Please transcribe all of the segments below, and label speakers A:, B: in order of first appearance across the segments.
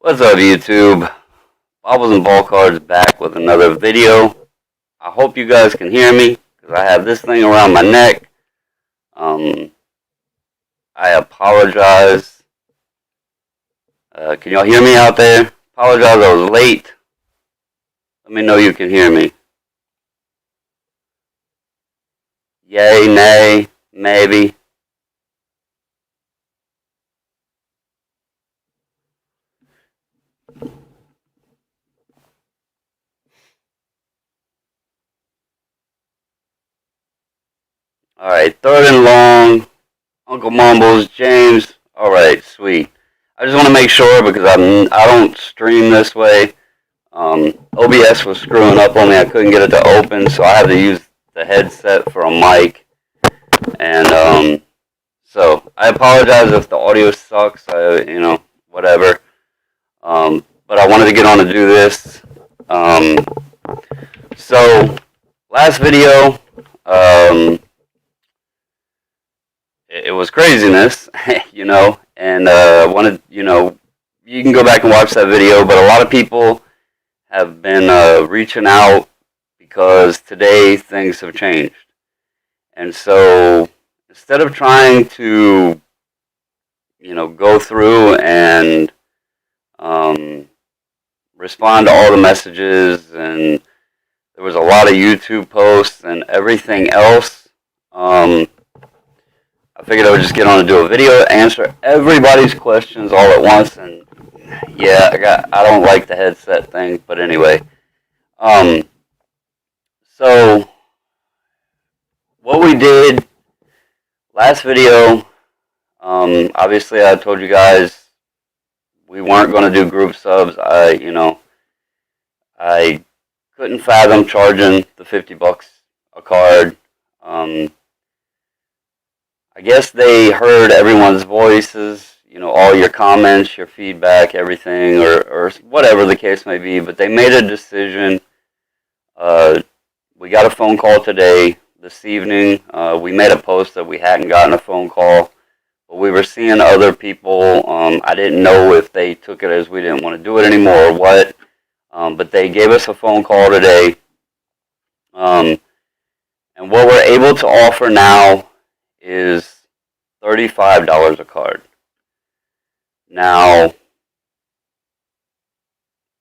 A: What's up, YouTube? Bobbles and Ball Cards back with another video. I hope you guys can hear me because I have this thing around my neck. I apologize. Can y'all hear me out there? Apologize I was late. Let me know you can hear me. Yay, nay, maybe. Alright, third and long. Uncle Mumbles, James. Alright, sweet. I just want to make sure because I don't stream this way. OBS was screwing up on me. I couldn't get it to open, so I had to use the headset for a mic. And so I apologize if the audio sucks. Whatever. But I wanted to get on to do this. So last video, it was craziness, and wanted, you can go back and watch that video, but a lot of people have been reaching out because today things have changed. And so instead of trying to, go through and respond to all the messages, and there was a lot of YouTube posts and everything else, I figured I would just get on and do a video, answer everybody's questions all at once, and yeah, I don't like the headset thing, but anyway. So what we did last video, obviously I told you guys we weren't going to do group subs. I couldn't fathom charging the $50 a card. I guess they heard everyone's voices, all your comments, your feedback, everything, or whatever the case may be, but they made a decision. We got a phone call today, this evening. We made a post that we hadn't gotten a phone call, but we were seeing other people. I didn't know if they took it as we didn't want to do it anymore or what, but they gave us a phone call today. And what we're able to offer now is $35 a card. Now,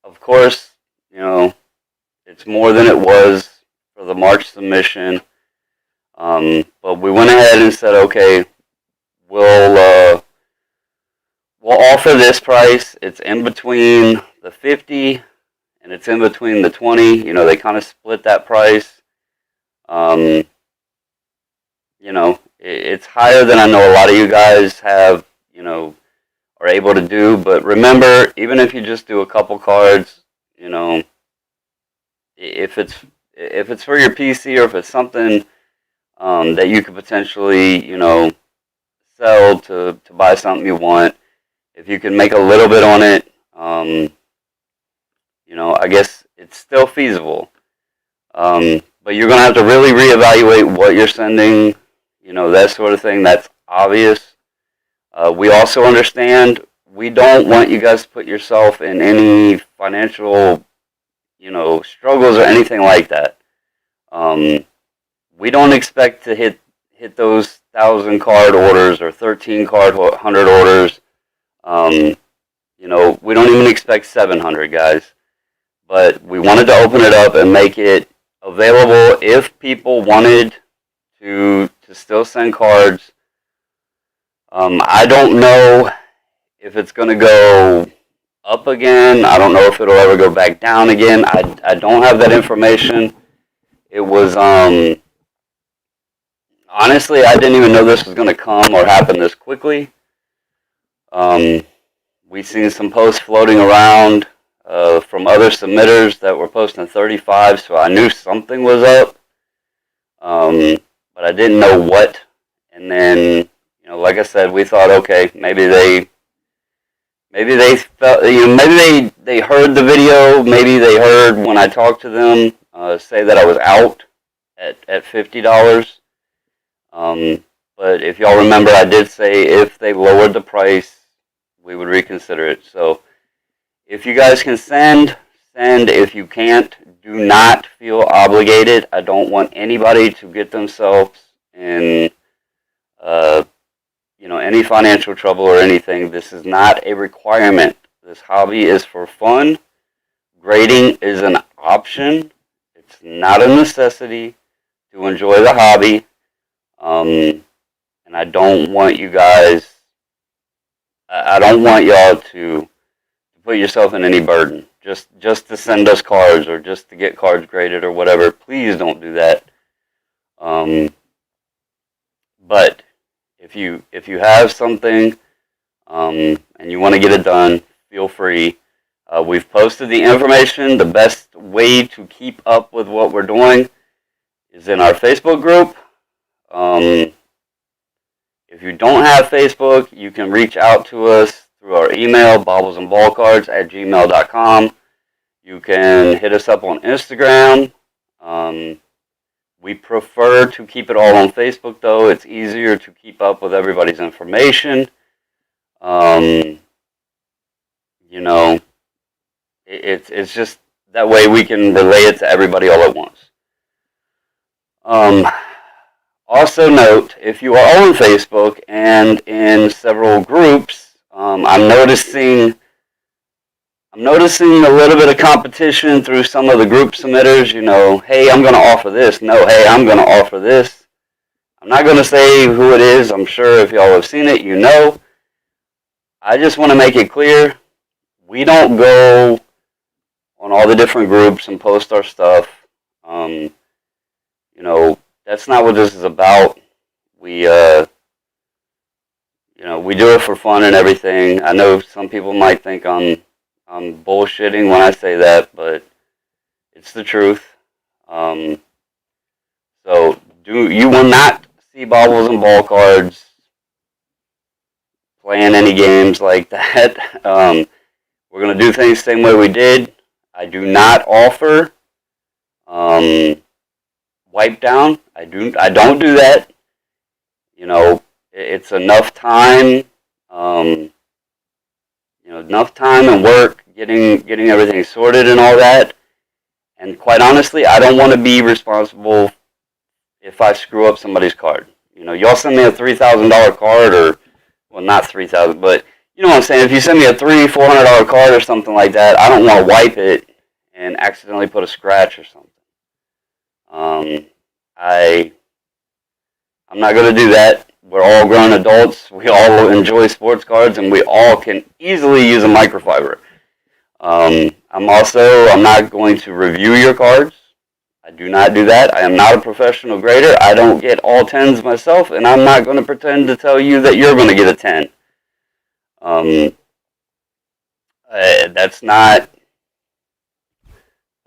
A: of course, it's more than it was for the March submission, but we went ahead and said, okay, we'll offer this price. It's in between the 50 and it's in between the 20. They kind of split that price. It's higher than I know a lot of you guys have, are able to do. But remember, even if you just do a couple cards, if it's for your PC or if it's something that you could potentially, sell to buy something you want, if you can make a little bit on it, I guess it's still feasible. But you're going to have to really reevaluate what you're sending, that sort of thing. That's obvious. We also understand we don't want you guys to put yourself in any financial, struggles or anything like that. We don't expect to hit those 1,000 card orders or 13 card 100 orders. We don't even expect 700, guys. But we wanted to open it up and make it available if people wanted to still send cards. I don't know if it's going to go up again. I don't know if it'll ever go back down again. I don't have that information. It was, honestly, I didn't even know this was going to come or happen this quickly. We've seen some posts floating around from other submitters that were posting 35, so I knew something was up. But I didn't know what. And then, like I said, we thought, okay, maybe they felt, maybe they heard the video. Maybe they heard when I talked to them say that I was out at $50. But if y'all remember, I did say if they lowered the price, we would reconsider it. So If you guys can send. If you can't, do not feel obligated. I don't want anybody to get themselves in, any financial trouble or anything. This is not a requirement. This hobby is for fun. Grading is an option. It's not a necessity to enjoy the hobby. And I don't want you guys, I don't want y'all to put yourself in any burden. Just to send us cards or just to get cards graded or whatever. Please don't do that. But if you have something and you want to get it done, feel free. We've posted the information. The best way to keep up with what we're doing is in our Facebook group. If you don't have Facebook, you can reach out to us through our email, baublesandballcards@gmail.com. You can hit us up on Instagram. We prefer to keep it all on Facebook, though. It's easier to keep up with everybody's information. It's just that way we can relay it to everybody all at once. Also note, if you are on Facebook and in several groups, I'm noticing a little bit of competition through some of the group submitters. Hey, I'm going to offer this. No, hey, I'm going to offer this. I'm not going to say who it is. I'm sure if y'all have seen it, you know. I just want to make it clear, we don't go on all the different groups and post our stuff. That's not what this is about. We do it for fun and everything. I know some people might think I'm bullshitting when I say that, but it's the truth. So you will not see Baubles and Ball Cards playing any games like that. We're going to do things the same way we did. I do not offer wipe down. I don't do that. It's enough time. Enough time and work getting everything sorted and all that. And quite honestly, I don't want to be responsible if I screw up somebody's card. Y'all send me a $3,000 card, or, well, not $3,000, but you know what I'm saying. If you send me a $400 card or something like that, I don't want to wipe it and accidentally put a scratch or something. I'm not going to do that. We're all grown adults. We all enjoy sports cards, and we all can easily use a microfiber. I'm not going to review your cards. I do not do that. I am not a professional grader. I don't get all 10s myself, and I'm not going to pretend to tell you that you're going to get a 10. That's not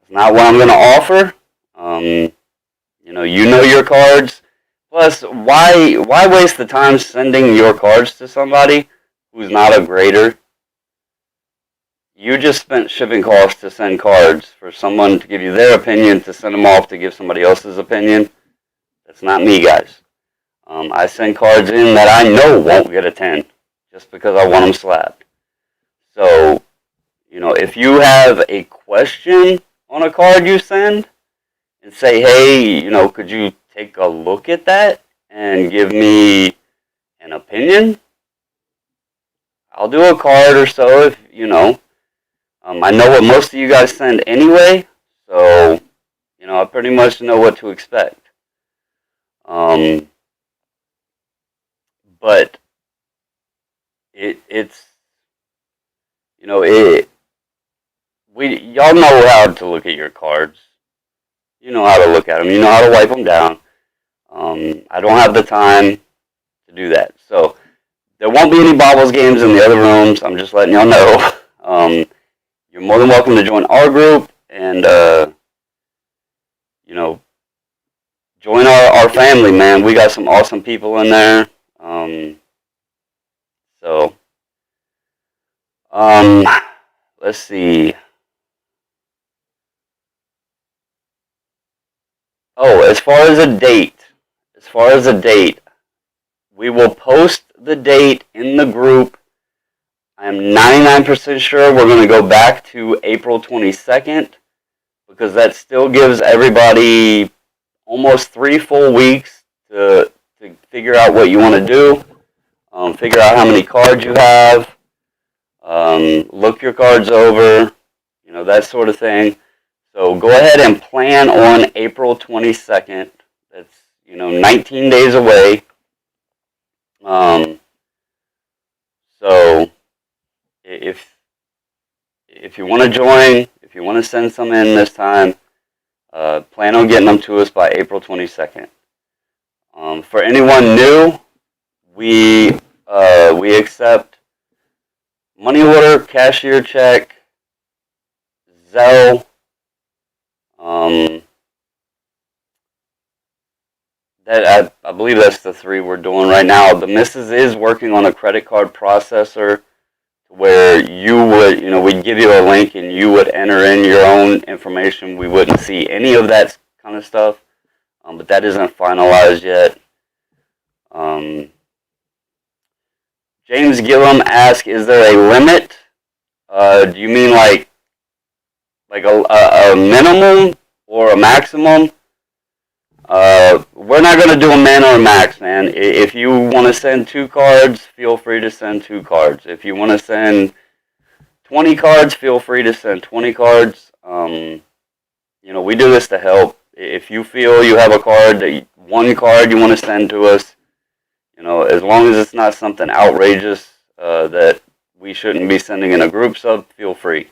A: what I'm going to offer. You know your cards. Plus, why waste the time sending your cards to somebody who's not a grader? You just spent shipping costs to send cards for someone to give you their opinion, to send them off to give somebody else's opinion. That's not me, guys. I send cards in that I know won't get a 10 just because I want them slapped. So, if you have a question on a card you send and say, hey, could you take a look at that and give me an opinion, I'll do a card or so if, I know what most of you guys send anyway, so, I pretty much know what to expect. But y'all know how to look at your cards. You know how to look at them. You know how to wipe them down. I don't have the time to do that. So there won't be any Baubles games in the other rooms. I'm just letting y'all know. You're more than welcome to join our group and, join our family, man. We got some awesome people in there. Let's see. Oh, as far as a date, we will post the date in the group. I am 99% sure we're going to go back to April 22nd because that still gives everybody almost 3 full weeks to figure out what you want to do, figure out how many cards you have, look your cards over, that sort of thing. So go ahead and plan on April 22nd. That's, 19 days away. So if you want to join, if you want to send some in this time, plan on getting them to us by April 22nd. For anyone new, we accept money order, cashier check, Zelle. That I believe that's the 3 we're doing right now. The missus is working on a credit card processor where you would, we'd give you a link and you would enter in your own information. We wouldn't see any of that kind of stuff, but that isn't finalized yet. James Gillum asked, "Is there a limit? Do you mean like a minimum or a maximum?" We're not going to do a min or a max, man. If you want to send 2 cards, feel free to send 2 cards. If you want to send 20 cards, feel free to send 20 cards. We do this to help. If you feel you have a card, one card you want to send to us, as long as it's not something outrageous that we shouldn't be sending in a group sub, feel free.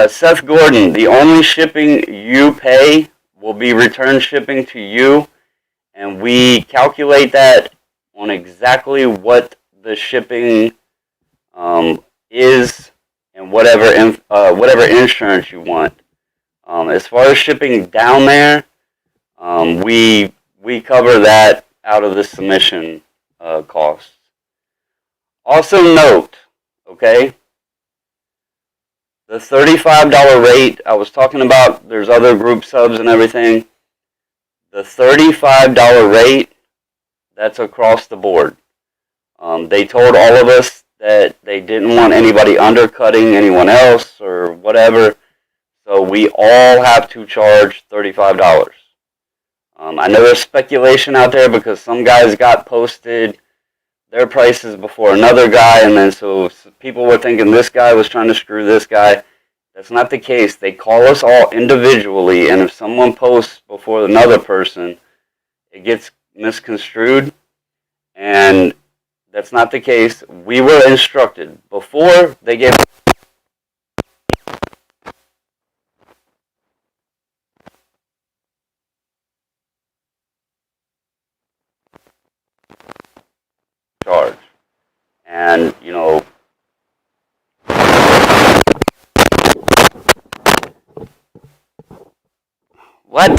A: Seth Gordon, the only shipping you pay will be return shipping to you, and we calculate that on exactly what the shipping is and whatever insurance you want. As far as shipping down there, we cover that out of the submission costs. Also note, okay, the $35 rate I was talking about, there's other group subs and everything. The $35 rate, that's across the board. They told all of us that they didn't want anybody undercutting anyone else or whatever, so we all have to charge $35. I know there's speculation out there because some guys got posted their prices before another guy, and then so people were thinking this guy was trying to screw this guy. That's not the case. They call us all individually, and if someone posts before another person, it gets misconstrued, and that's not the case. We were instructed before they gave charge, and what?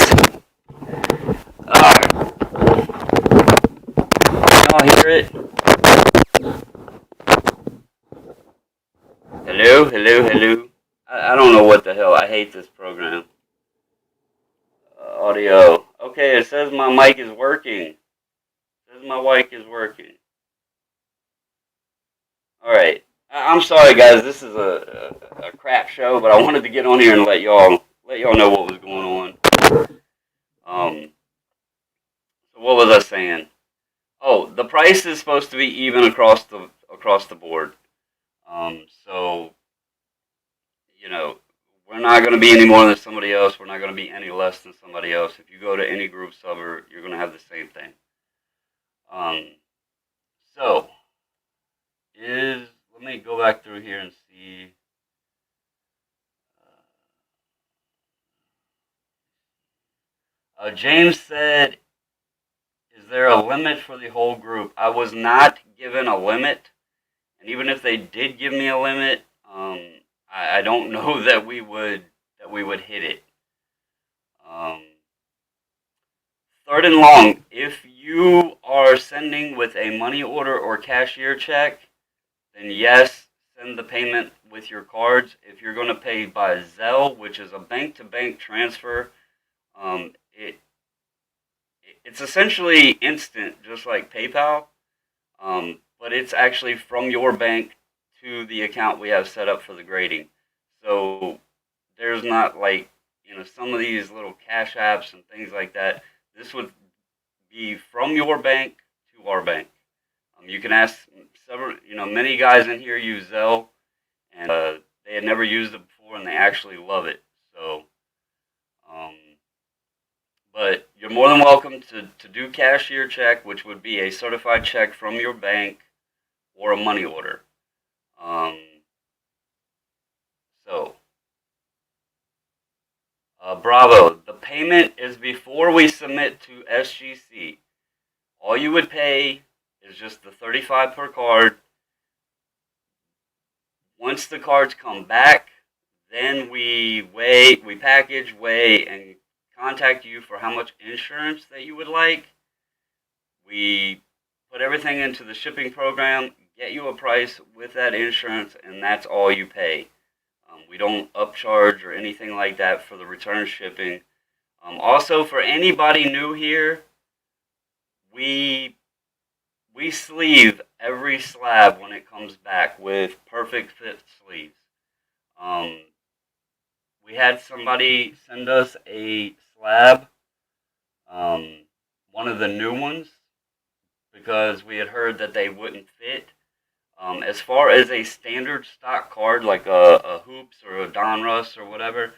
A: Y'all hear it? Hello, hello, hello. I don't know what the hell. I hate this program. Audio. Okay, it says my mic is working. It says my mic is working. Alright. I'm sorry, guys. This is a crap show, but I wanted to get on here and let y'all know what was going on. So what was I saying? Oh, the price is supposed to be even across the board. So we're not going to be any more than somebody else. We're not going to be any less than somebody else. If you go to any group subber, you're going to have the same thing. So let me go back through here and see. James said, "Is there a limit for the whole group?" I was not given a limit, and even if they did give me a limit, I don't know that we would hit it. Third and long, if you are sending with a money order or cashier check, then yes, send the payment with your cards. If you're going to pay by Zelle, which is a bank-to-bank transfer, it's essentially instant, just like PayPal, but it's actually from your bank to the account we have set up for the grading. So there's not like, some of these little cash apps and things like that. This would be from your bank to our bank. You can ask several, many guys in here use Zelle, and they had never used it before, and they actually love it. So, um, but you're more than welcome to do cashier check, which would be a certified check from your bank or a money order. Um, so, Bravo, the payment is before we submit to SGC. All you would pay is just the 35 per card. Once the cards come back, then we package, weigh, and contact you for how much insurance that you would like. We put everything into the shipping program, get you a price with that insurance, and that's all you pay. We don't upcharge or anything like that for the return shipping. Also, for anybody new here, we sleeve every slab when it comes back with perfect fit sleeves. Um, we had somebody send us a slab, um, one of the new ones, because we had heard that they wouldn't fit. As far as a standard stock card, like a Hoops or a Donruss or whatever,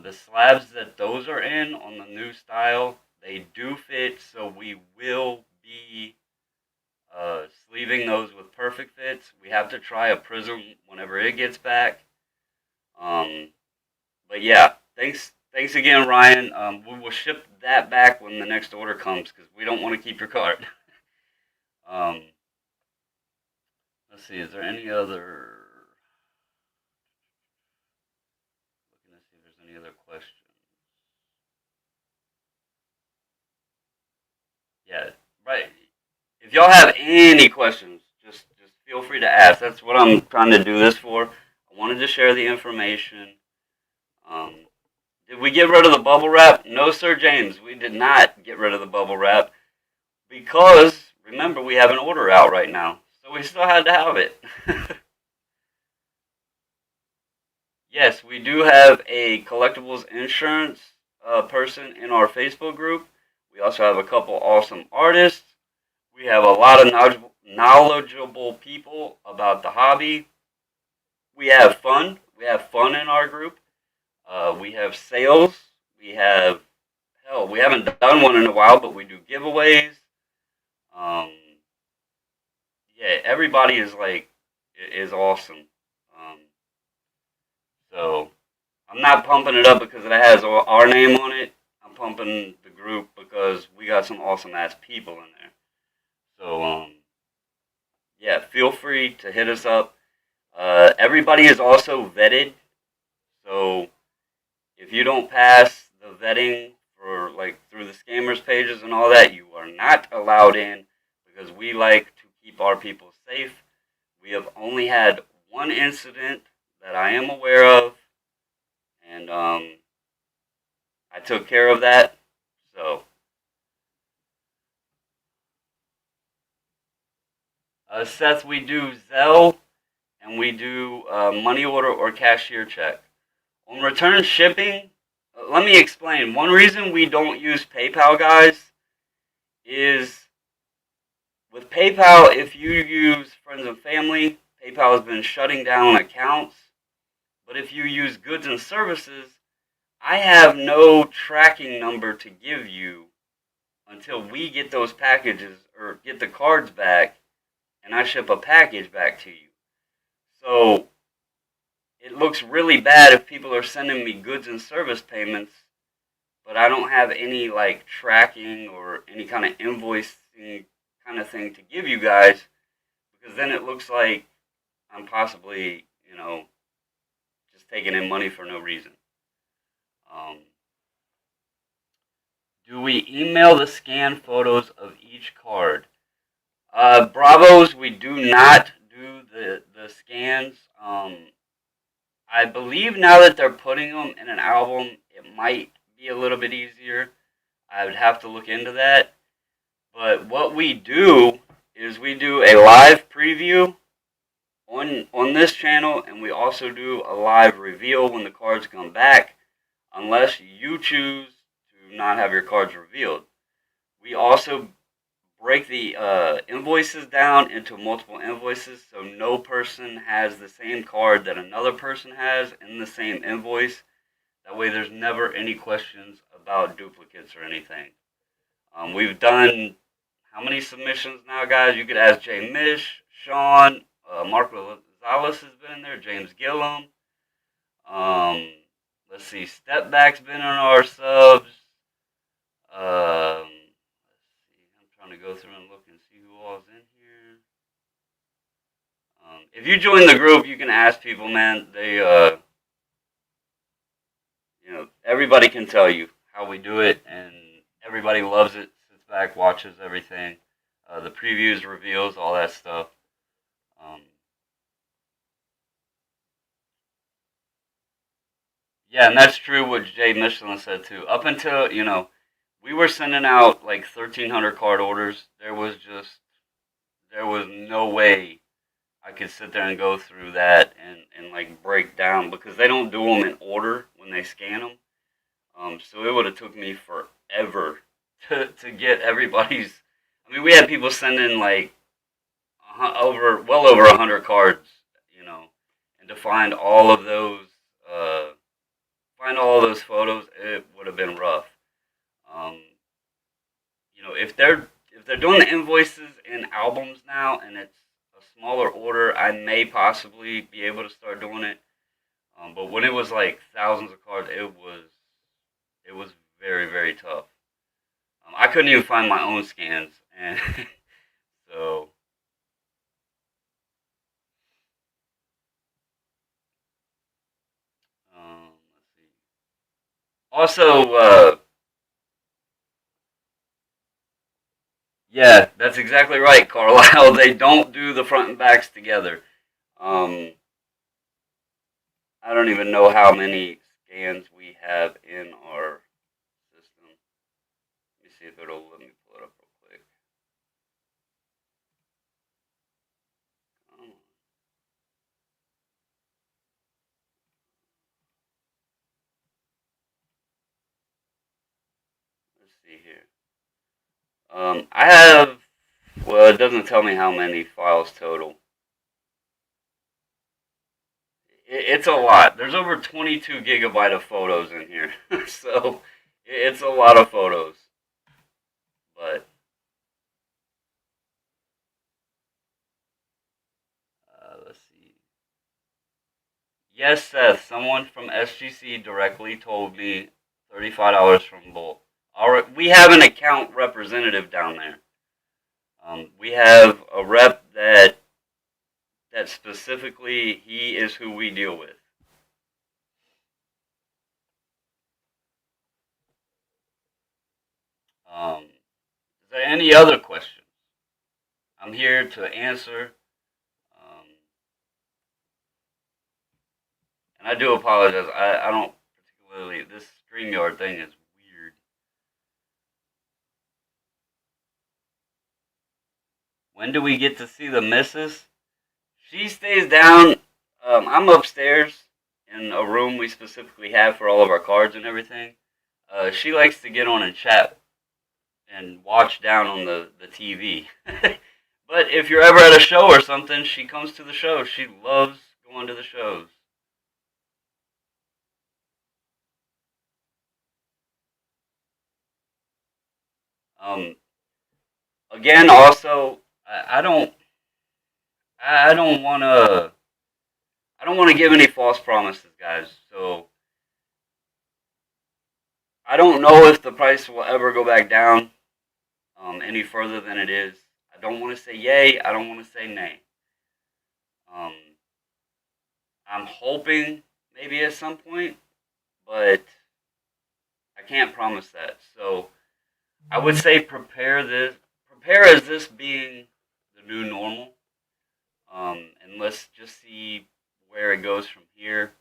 A: the slabs that those are in on the new style, they do fit, so we will be sleeving those with perfect fits. We have to try a Prism whenever it gets back. Um, but yeah, thanks again, Ryan. We will ship that back when the next order comes because we don't want to keep your card. um, let's see, is there any other? Looking to see if there's any other questions. Yeah, right. If y'all have any questions, just feel free to ask. That's what I'm trying to do this for. I wanted to share the information. Um, did we get rid of the bubble wrap? No, Sir James, we did not get rid of the bubble wrap because remember we have an order out right now, so we still had to have it. Yes, we do have a collectibles insurance person in our Facebook group. We also have a couple awesome artists. We have a lot of knowledgeable people about the hobby. We have fun. We have fun in our group. We have sales. We have hell. We haven't done one in a while, but we do giveaways. Um, yeah, everybody is awesome. Um, so I'm not pumping it up because it has our name on it. I'm pumping the group because we got some awesome ass people in there. So yeah, feel free to hit us up. Everybody is also vetted, so if you don't pass the vetting for like through the scammers pages and all that, you are not allowed in because we like to keep our people safe. We have only had one incident that I am aware of, and I took care of that. So, Seth, we do Zelle and we do money order or cashier check. On return shipping, let me explain. One reason we don't use PayPal, guys, is with PayPal, if you use friends and family, PayPal has been shutting down accounts. But if you use goods and services, I have no tracking number to give you until we get those packages or get the cards back and I ship a package back to you. So it looks really bad if people are sending me goods and service payments, but I don't have any like tracking or any kind of invoicing kind of thing to give you guys because then it looks like I'm possibly, just taking in money for no reason. Um, do we email the scanned photos of each card? Bravos, we do not do the scans. I believe now that they're putting them in an album, it might be a little bit easier. I would have to look into that. But what we do is we do a live preview on this channel, and we also do a live reveal when the cards come back, unless you choose to not have your cards revealed. We also break the invoices down into multiple invoices, so no person has the same card that another person has in the same invoice. That way there's never any questions about duplicates or anything. We've done how many submissions now, guys? You could ask Jay Mish, Sean, Marco Gonzalez has been in there, James Gillum. Um, let's see, Stepback's been on our subs. Let's see, I'm trying to go through and look and see who all's in here. If you join the group, you can ask people, man. They, everybody can tell you how we do it, and everybody loves it. Sits back, watches everything, the previews, reveals, all that stuff. Um, yeah, and that's true what Jay Michelin said too. Up until we were sending out like 1,300 card orders. There was no way I could sit there and go through that and like break down, because they don't do them in order when they scan them. So it would have took me forever to get everybody's. I mean, we had people send in like well over 100 cards, and to uh, find all of those photos, it would have been rough. Um, if they're doing the invoices in albums now, and it's a smaller order, I may possibly be able to start doing it. But when it was like thousands of cards, it was very, very tough. I couldn't even find my own scans, and so let's see. Also, yeah, that's exactly right, Carlisle. They don't do the front and backs together. Um, I don't even know how many scans we have in our system. Let me see if it'll let me pull it up real quick. Um, let's see here. I have. Well, it doesn't tell me how many files total. It's a lot. There's over 22 gigabyte of photos in here, so it's a lot of photos. But let's see. Yes, Seth. Someone from SGC directly told me $35 from Bull. All right, we have an account representative down there. We have a rep that specifically he is who we deal with. Is there any other questions? I'm here to answer. Um, and I do apologize. I don't particularly. This StreamYard thing is weird. When do we get to see the missus? She stays down. I'm upstairs in a room we specifically have for all of our cards and everything. She likes to get on and chat and watch down on the TV. But if you're ever at a show or something, she comes to the show. She loves going to the shows. Um, Again, also, I don't want to, I don't want to give any false promises, guys. So I don't know if the price will ever go back down any further than it is. I don't want to say yay. I don't want to say nay. Um, I'm hoping maybe at some point, but I can't promise that. So I would say prepare as this being the new normal, and let's just see where it goes from here.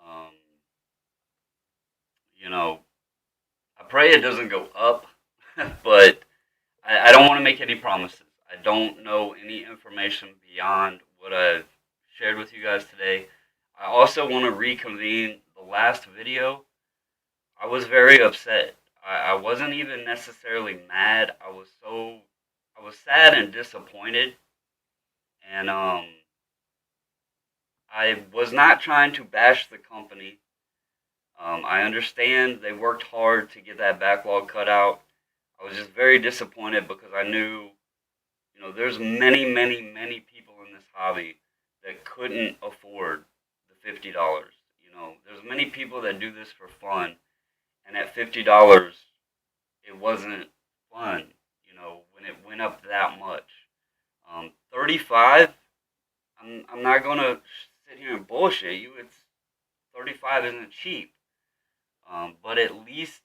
A: Um, you know, I pray it doesn't go up, but I don't want to make any promises. I don't know any information beyond what I've shared with you guys today. I also want to reconvene the last video. I was very upset. I wasn't even necessarily mad. I was sad and disappointed, and I was not trying to bash the company. I understand they worked hard to get that backlog cut out. I was just very disappointed because I knew, there's many people in this hobby that couldn't afford the $50. There's many people that do this for fun, and at $50, it wasn't fun. When it went up that much. 35. I'm not gonna sit here and bullshit you. It's 35 isn't cheap. But at least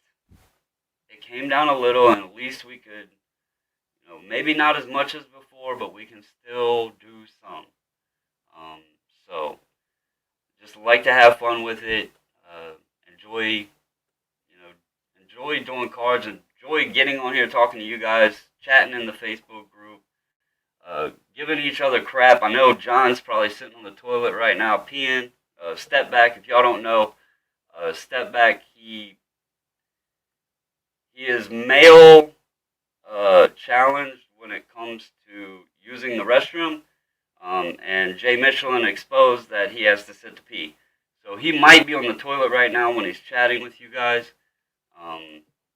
A: it came down a little, and at least we could, maybe not as much as before, but we can still do some. Um, so just like to have fun with it. Enjoy, enjoy doing cards. Enjoy getting on here talking to you guys, chatting in the Facebook group, giving each other crap. I know John's probably sitting on the toilet right now peeing. Step back, if y'all don't know. Step back. He is male challenged when it comes to using the restroom. And Jay Michelin exposed that he has to sit to pee. So he might be on the toilet right now when he's chatting with you guys.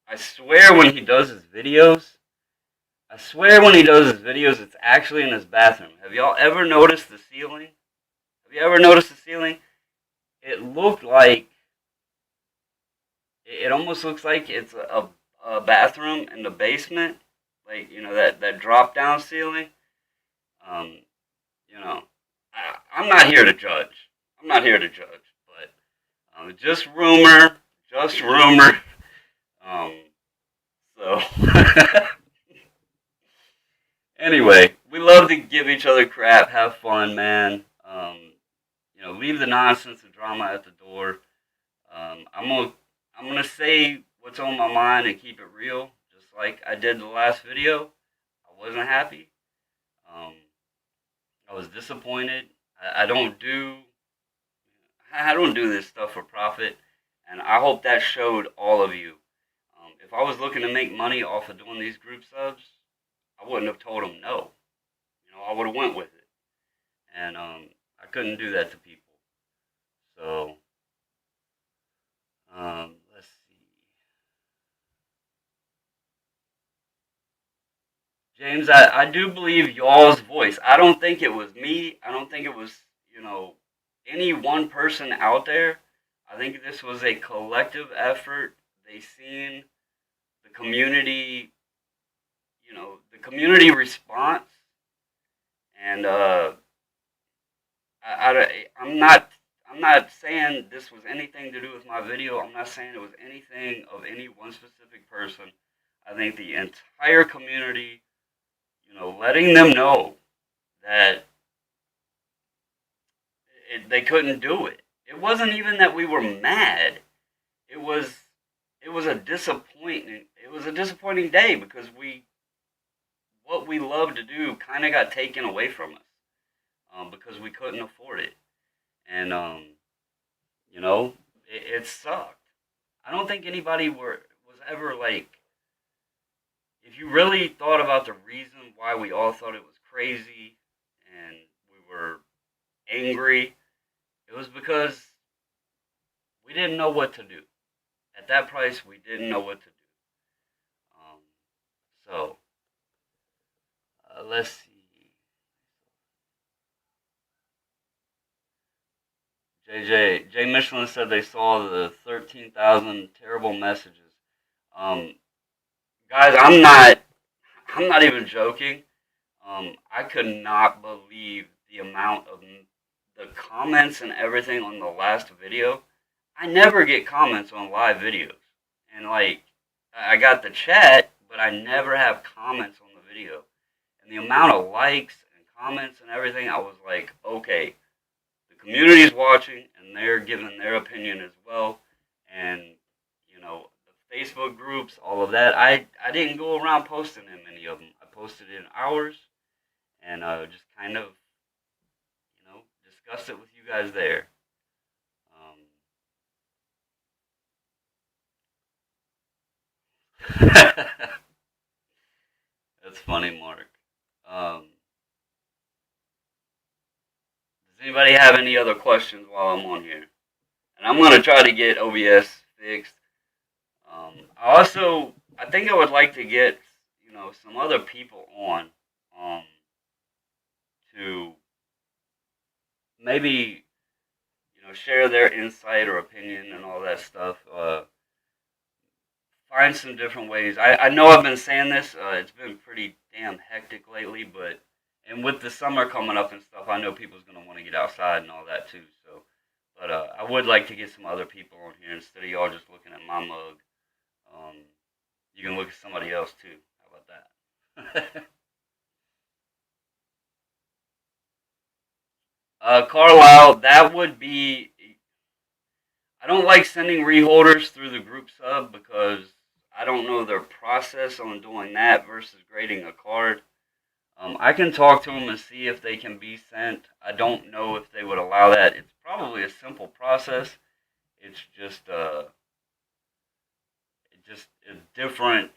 A: I swear when he does his videos, it's actually in his bathroom. Have y'all ever noticed the ceiling? Have you ever noticed the ceiling? It looked like, it almost looks like it's a bathroom in the basement. Like, that drop down ceiling. Um, I'm not here to judge. But just rumor. Um, so anyway, we love to give each other crap, have fun, man. Leave the nonsense and drama at the door. I'm gonna say what's on my mind and keep it real, just like I did the last video. I wasn't happy. Um, I was disappointed. I don't do this stuff for profit, and I hope that showed all of you. If I was looking to make money off of doing these group subs, I wouldn't have told them no. I would have went with it, and I couldn't do that to people. So let's see. James, I do believe y'all's voice. I don't think it was me. I don't think it was, any one person out there. I think this was a collective effort. They seen the community, the community response, and I'm not saying this was anything to do with my video. I'm not saying it was anything of any one specific person. I think the entire community, letting them know that they couldn't do it. It wasn't even that we were mad. It was a disappointing. It was a disappointing day because what we love to do kind of got taken away from us because we couldn't afford it, and it sucked. I don't think anybody was ever like. If you really thought about the reason why we all thought it was crazy and we were angry, it was because we didn't know what to do. At that price, we didn't know what to do. Um, so, let's see. Jay Michelin said they saw the 13,000 terrible messages. Um, guys, I'm not even joking. I could not believe the amount of the comments and everything on the last video. I never get comments on live videos. And like, I got the chat, but I never have comments on the video. And the amount of likes and comments and everything, I was like, okay, the community's watching and they're giving their opinion as well. And, the Facebook groups, all of that. I didn't go around posting in many of them. I posted in ours and just kind of, discussed it with you guys there. That's funny, Mark. Um, does anybody have any other questions while I'm on here? And I'm gonna try to get OBS fixed. I think I would like to get, some other people on, um, to maybe, share their insight or opinion and all that stuff. Find some different ways. I know I've been saying this. It's been pretty damn hectic lately, and with the summer coming up and stuff, I know people's gonna want to get outside and all that too. So, but I would like to get some other people on here instead of y'all just looking at my mug. Um, you can look at somebody else too. How about that? Carlisle, that would be. I don't like sending reholders through the group sub because I don't know their process on doing that versus grading a card. I can talk to them and see if they can be sent. I don't know if they would allow that. It's probably a simple process. It's just a different,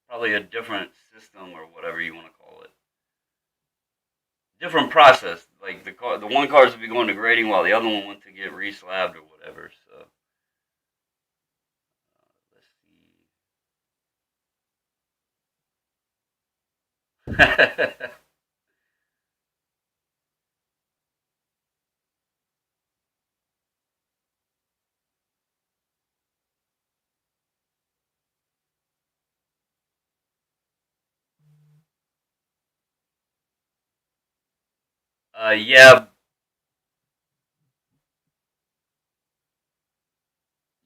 A: probably a different system or whatever you want to call it. Different process. Like the one cards would be going to grading while the other one went to get reslabbed or whatever. So let's see. Yeah,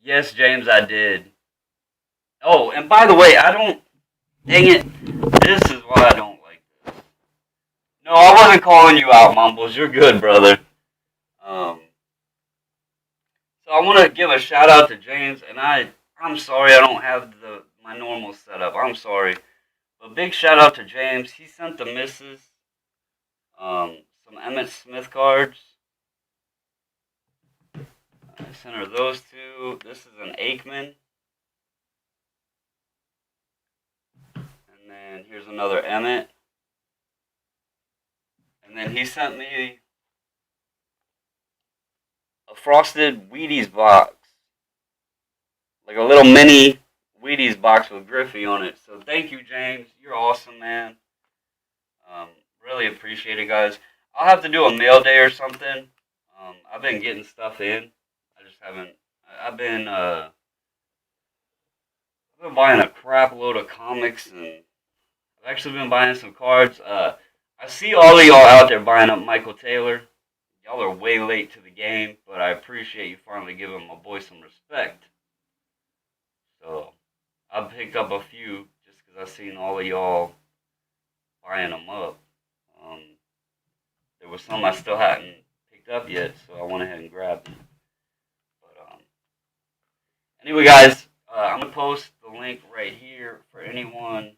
A: yes, James, I did. Oh, and by the way, I don't. Dang it! This is why I don't like this. No, I wasn't calling you out, Mumbles. You're good, brother. Um, so I want to give a shout out to James, and I'm sorry I don't have my normal setup. I'm sorry, but big shout out to James. He sent the missus some Emmett Smith cards. I sent her those two. This is an Aikman, and then here's another Emmett, and then he sent me a frosted Wheaties box, like a little mini Wheaties box with Griffey on it. So thank you, James. You're awesome, man. Um, really appreciate it, guys. I'll have to do a mail day or something. I've been getting stuff in. I just haven't. I've been buying a crap load of comics, and I've actually been buying some cards. I see all of y'all out there buying up Michael Taylor. Y'all are way late to the game, but I appreciate you finally giving my boy some respect. So I picked up a few just because I seen all of y'all buying them up. Um, there was some I still hadn't picked up yet, so I went ahead and grabbed them. But anyway, guys, I'm gonna post the link right here for anyone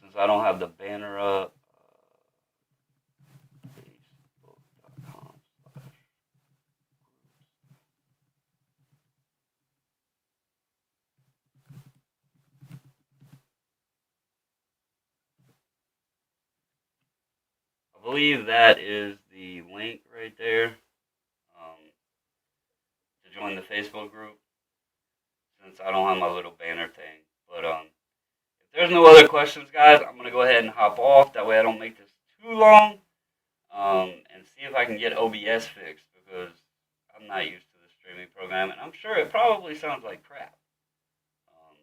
A: since I don't have the banner up. Facebook.com. I believe that is the link right there to join the Facebook group since I don't have my little banner thing. But if there's no other questions, guys, I'm gonna go ahead and hop off. That way I don't make this too long. And see if I can get OBS fixed because I'm not used to the streaming program, and I'm sure it probably sounds like crap. Um,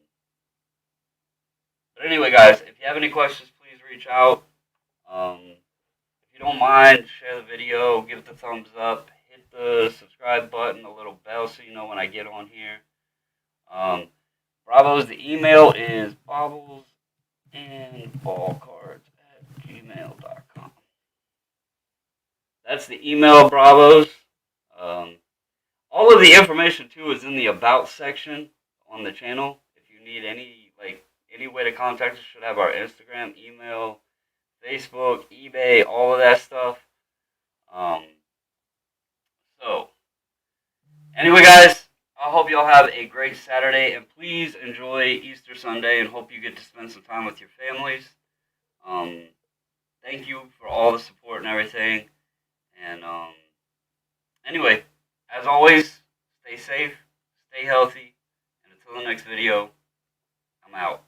A: but anyway, guys, if you have any questions, please reach out. If you don't mind, share the video, give it the thumbs up, hit the subscribe button, the little bell so you know when I get on here. Bravo's, the email is bobblesandballcards@gmail.com. That's the email, Bravos. Um, All of the information too is in the about section on the channel. If you need any way to contact us, should have our Instagram, email, Facebook, eBay, all of that stuff. Um, so anyway, guys, I hope y'all have a great Saturday, and please enjoy Easter Sunday, and hope you get to spend some time with your families. Um, Thank you for all the support and everything. And anyway, as always, stay safe, stay healthy, and until the next video, I'm out.